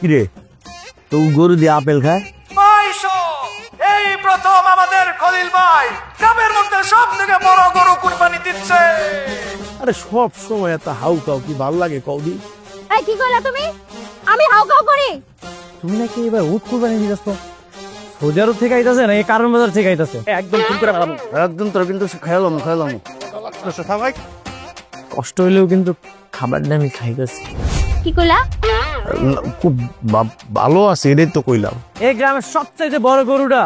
কিরে তো গরু দিয়ে আপেল খায়? এই প্রথম আমাদের খলিল ভাই গ্রামের মধ্যে সব থেকে বড় গরু কুরবানি দিচ্ছে। আরে সব সময় এত হাউ কাউ কি ভালো লাগে কৌদি? এই কি কইলা তুমি? আমি হাউকাউ করি? তুমি নাকি এবার উট কুরবানি দিতেছ? সৌদি থেকে আইতাছে না এই কারণ বাজার থেকে আইতাছে? একদম খুন করে ফেলাম, একদম তোর কিন্তু খেলাম কষ্ট হইলেও কিন্তু খাবারটা আমি খাইতেছি। কি কইলা? খুব ভালো আছে এটাই তো কইলাম। এই গ্রামের সবচাইতে বড় গরুটা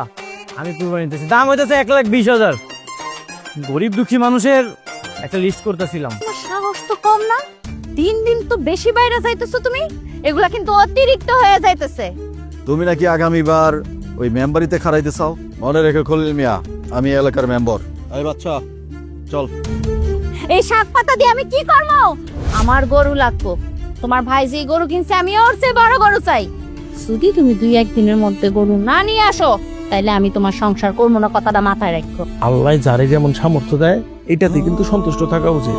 আমি কুরবানি দিতেছি, দাম হইতেছে 1,20,000। গরিব দুঃখী মানুষের একটা লিস্ট করতেছিলাম। তোমার সাহস তো কম না, দিন দিন তো বেশি বাইরে যাইতেছো তুমি, এগুলা কিন্তু অতিরিক্ত হয়ে যাইতেছে। তুমি নাকি আগামীবার ওই মেম্বারিতে খাড়াইতে চাও? মনে রেখে খলিল মিয়া, আমি এলাকার মেম্বার। এই বাচ্চা চল। এই শাক পাতা দিয়ে আমি কি করব? আমার গরু লাগবে। তোমার ভাই যে গরু কিনছে আমি ওর চেয়ে বড় গরু চাই। যদি তুমি 2-1 দিনের মধ্যে গরু না নিয়ে আসো তাইলে আমি তোমার সংসার করবো না, কথাটা মাথায় রাখো। আল্লাহ যারে যেমন সামর্থ্য দেয় এটাতে কিন্তু সন্তুষ্ট থাকা উচিত।